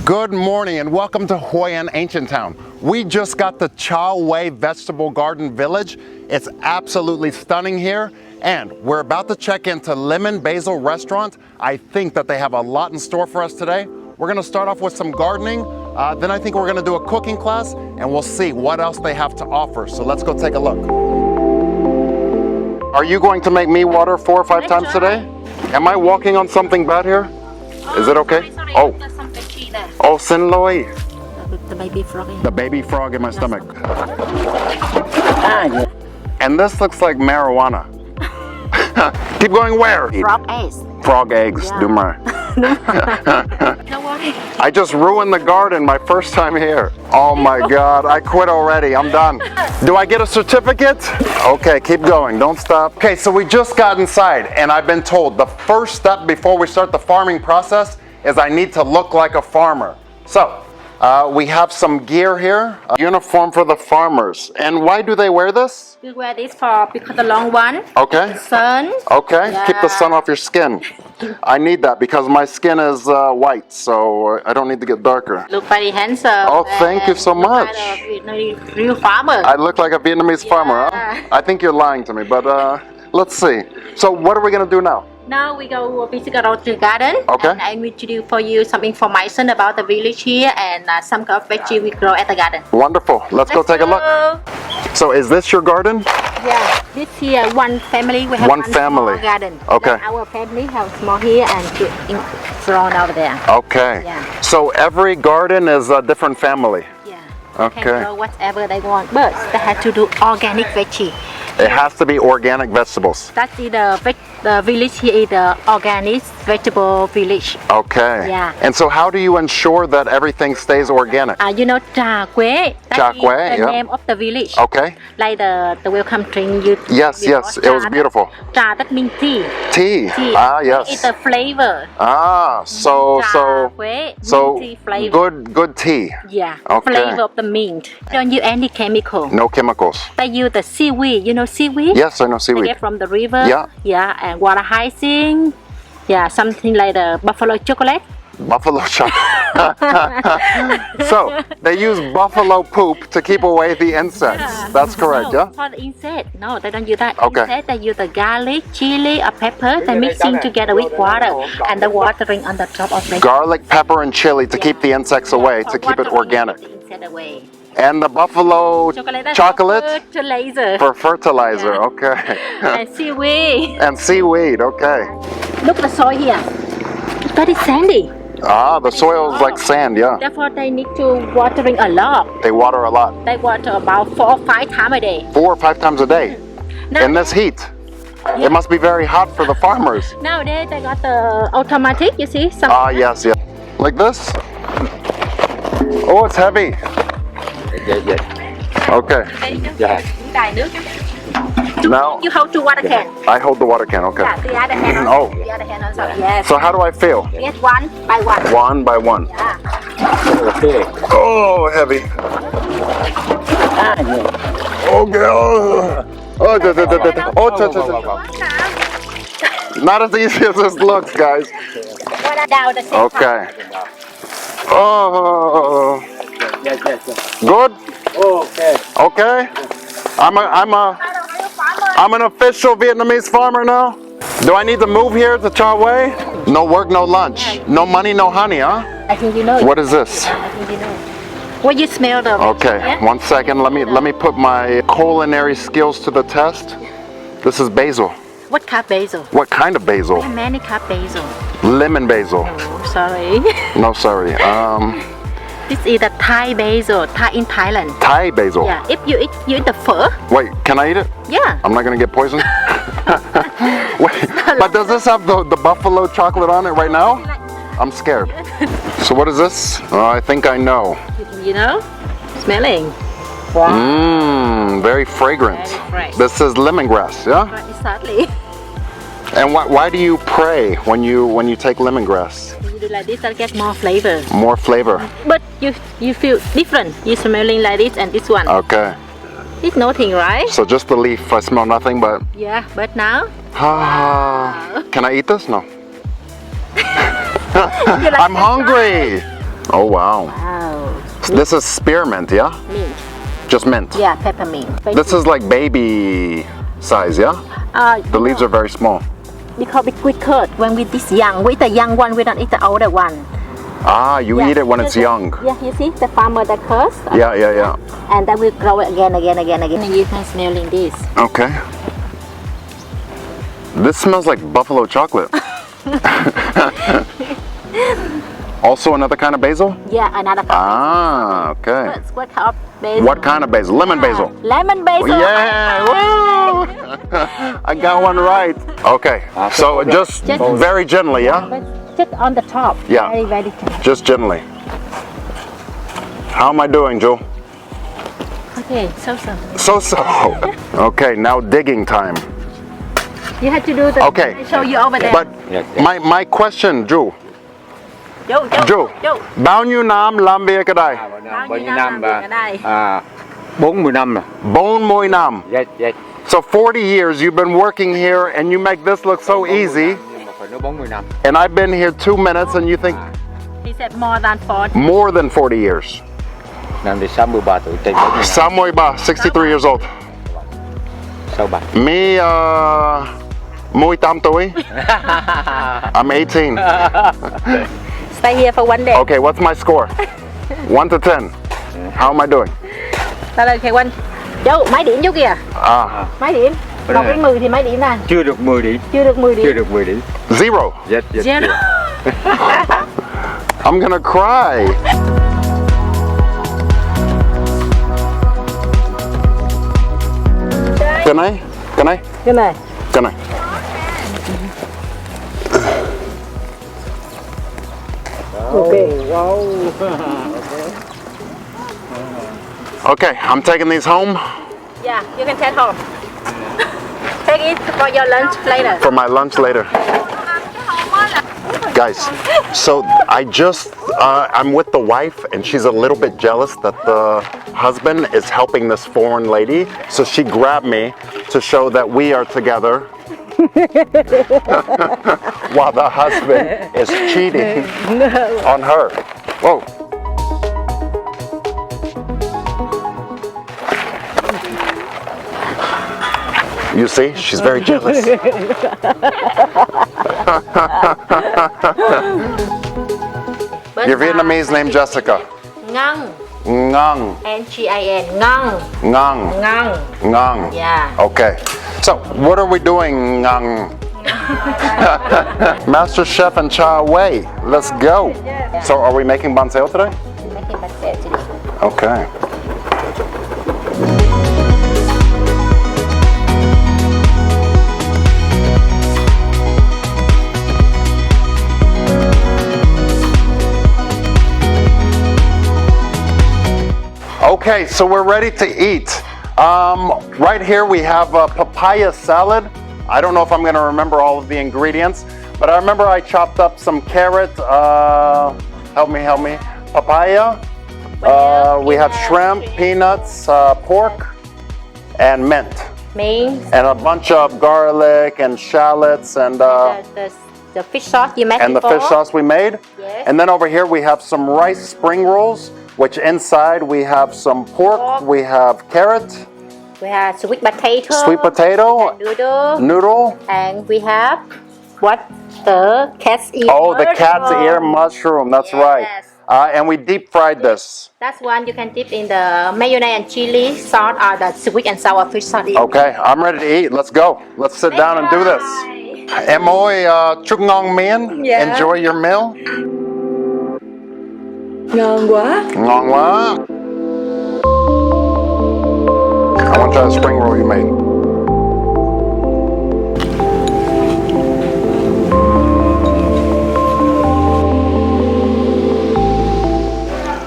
Good morning and welcome to Hoi An Ancient Town. We just got the Chow Wei Vegetable Garden Village. It's absolutely stunning here, and we're about to check into Lemon Basil Restaurant. I think that they have a lot in store for us today. We're gonna start off with some gardening, then I think we're gonna do a cooking class, and we'll see what else they have to offer. So let's go take a look. Are you going to make me water 4 or 5 times today? Am I walking on something bad here? Is it okay? Sorry. Oh. There's some veggie there. Oh, Sin Loi. The baby frog. The baby frog in my stomach. And this looks like marijuana. Keep going where? Frog eggs. Frog eggs, Yeah. do my. No worry. I just ruined the garden my first time here. Oh my God, I quit already, I'm done. Do I get a certificate? Okay, keep going, don't stop. Okay, so we just got inside and I've been told the first step before we start the farming process is I need to look like a farmer. So, we have some gear here, a uniform for the farmers. And why do they wear this? We wear this because the long one. Okay. Sun. Okay, Yeah. keep the sun off your skin. I need that because my skin is white, so I don't need to get darker. Look very handsome. Oh, thank you so and look much. like a Vietnamese real farmer. I look like a Vietnamese farmer, huh? I think you're lying to me, but let's see. So what are we gonna do now? Now we go visit around the garden. Okay. And I'm going to do for you some information about the village here and some kind of veggie we grow at the garden. Wonderful. Let's go take a look. So is this your garden? Yeah, this here one family. We have One one family. small garden. Okay. Then our family have small here and surround over there. Okay. Yeah. So every garden is a different family. Yeah. Okay. Can grow whatever they want, but they have to do organic veggie. It has to be organic vegetables. That's the village here is the organic vegetable village. Okay. Yeah. And so how do you ensure that everything stays organic? You know Trà Quế. Trà Quế, the yeah. name of the village. Okay. Like the welcome drink you. Yes, yes. It was beautiful. Trà that means tea. Tea. Tea. Ah, yes. It's a flavor. Ah, so Trà Quế, so mint tea flavor. good tea. Yeah. Okay. Flavor of the mint. Don't use any chemical. No chemicals. They use the seaweed. You know seaweed? Yes, I know They seaweed. get from the river. Yeah. Yeah, and water hyacinth. Yeah, something like the buffalo chocolate. Buffalo chocolate. So they use buffalo poop to keep away the insects. That's correct, no, yeah? For the insect, no, they don't use that. Okay. Instead, they use the garlic, chili, or pepper. They mixing together with water, and the watering on the top of the Garlic, pepper, and chili to keep the insects away, to keep it organic. The insect away. And the buffalo chocolate fertilizer. for fertilizer, Yeah. okay. And seaweed. And seaweed, okay. Look the soil here. It's very sandy. Ah, the soil is like sand, yeah. Therefore, they need to watering a lot. They water a lot. They water about 4 or 5 times a day. 4 or 5 times a day. Now, In this heat. Yeah. It must be very hot for the farmers. Nowadays, they got the automatic, you see? Some Ah, yes, yes. Like this? Oh, it's heavy. Okay. Đài nước. Now, You hold to water can. I hold the water can, okay. Yeah, the other hand also. Oh. The other hand also. Yes. So how do I feel? Yes, one by one. One by one. Yeah. Oh, heavy. Okay. Not as easy as this looks, guys. Water down the same Okay. Oh. Good. Okay. I'm an official Vietnamese farmer now. Do I need to move here to Chow Wei? No work, no lunch. No money, no honey, huh? I think you know. What is this? I think you know. What you smell the Okay, yeah? 1 second. Let me put my culinary skills to the test. This is basil. What kind of basil? What kind of basil? Many kind of basil. Lemon basil. Oh, sorry. No, sorry. This is the Thai basil. Thai in Thailand. Thai basil. Yeah. If you eat the pho. Wait, can I eat it? Yeah. I'm not gonna get poisoned. Wait, but does this have the buffalo chocolate on it right now? I'm scared. So what is this? I think I know. You know, smelling. Wow. Mmm, very fragrant. Very fresh. This is lemongrass, yeah? Right, exactly. And why do you pray when you take lemongrass? You do like this, I'll get more flavor. More flavor. But you feel different. You smelling like this and this one. Okay. It's nothing, right? So just the leaf, I smell nothing but... Yeah, but now. Can I eat this? No. You like I'm to hungry. Oh wow. Wow. This is spearmint, yeah? Mint. Just mint. Yeah, peppermint. This is like baby size, yeah? The leaves are very small. Because we cut when we this young. With the young one, we don't eat the older one. Ah, you eat it when it's young. Yeah, you see the farmer that cuts. Yeah. And then we grow it again. And you can smell in this. Okay. This smells like buffalo chocolate. Also another kind of basil? Yeah, another kind. Ah, okay. What kind of basil? What kind of basil? Lemon basil. Lemon basil. Yeah, woo! I got one right. Okay, so just very gently, yeah? But just on the top. Yeah. Very gentle. Just gently. How am I doing, Jewel? Okay, so. So. Okay, now digging time. You have to do the. Okay. I show you over there. But my question, Jewel. Jewel. Bao nhiêu năm làm việc ở đây? Bao nhiêu năm bà? 40 năm rồi. 40 năm. Yes. So 40 years you've been working here and you make this look so easy. Nhưng mà phải nói 40 năm. And I've been here 2 minutes and you think He said more than 40. more than 40 years. Năm thì 63 tuổi, trên 40 năm. Samoy ba, 63 years old. Sao bà? Me, 18 tuổi. I'm 18. Stay here for one day. Okay, what's my score? 1 to 10. How am I doing? Ta lên khai quanh. Chú, mấy điểm chú kìa. Mấy điểm? 1 đến 10 thì mấy điểm nè? Chưa được 10 điểm. Chưa được 10 điểm. Chưa được 10 điểm. Zero. Yes. Zero. I'm gonna cry. Can I? Cái này. Can I? Okay. Okay, I'm taking these home Yeah, you can take home. Take it for your lunch later. for my lunch later. Guys, so I'm with the wife and she's a little bit jealous that the husband is helping this foreign lady. So she grabbed me to show that we are together while the husband is cheating on her. Whoa. You see, she's very jealous. Your Vietnamese name Jessica. Ngang. Ngang. N-G-I-N. Ngang. Ngang. Ngang. Ngang. Yeah. Okay. So, what are we doing, Ngang? Master Chef and Cha Wei. Let's go. So, are we making banseo today? Making banseo today. Okay. Okay, so we're ready to eat. Right here we have a papaya salad. I don't know if I'm gonna remember all of the ingredients, but I remember I chopped up some carrot, help me, papaya. We have shrimp, peanuts, pork, and mint. Mint. And a bunch of garlic and shallots and The fish sauce you made and the before. fish sauce we made. Yes. And then over here we have some rice spring rolls, which inside we have some pork, we have carrot, We have sweet potato. sweet potato, Noodle. noodle. And we have what? The cat's ear. Oh, the cat's mushroom. ear mushroom, that's Yes. right. And we deep fried this. That's one you can dip in the mayonnaise and chili sauce or the sweet and sour fish sauce. Okay, I'm ready to eat. Let's go. Let's sit down and do this. Em ơi, chúc ngon miếng. Yeah. Enjoy your meal. Ngon quá. Ngon quá. I want to try the spring roll you made.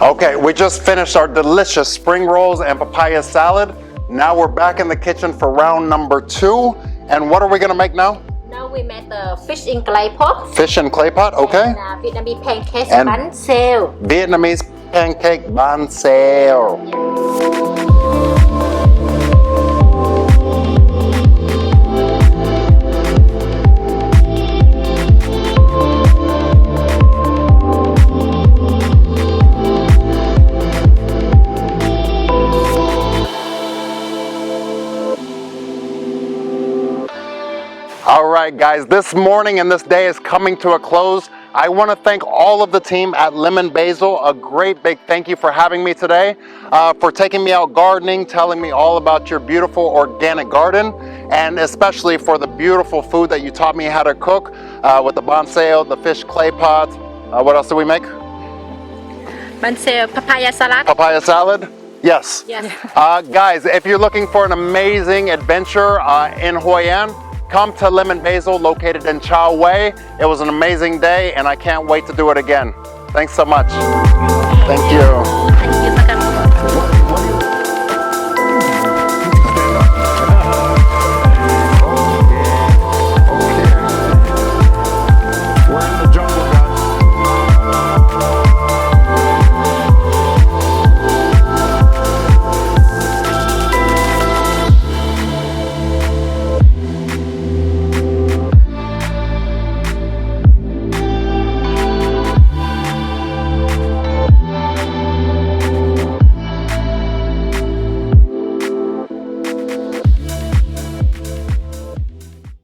Okay, we just finished our delicious spring rolls and papaya salad. Now we're back in the kitchen for round number 2. And what are we gonna make now? Now we made the fish in clay pot. Fish in clay pot, okay? And Vietnamese pancakes And- bánh xèo. Vietnamese pancake bánh xèo. right, guys, this morning and this day is coming to a close. I want to thank all of the team at Lemon Basil. A great big thank you for having me today, for taking me out gardening, telling me all about your beautiful organic garden, and especially for the beautiful food that you taught me how to cook with the bonsai, the fish clay pot. What else do we make? Papaya salad. Papaya salad? Yes. Yes. Guys, if you're looking for an amazing adventure in Hoi An, come to Lemon Basil, located in Chow Wai. It was an amazing day, and I can't wait to do it again. Thanks so much. Thank you. Thank you for coming.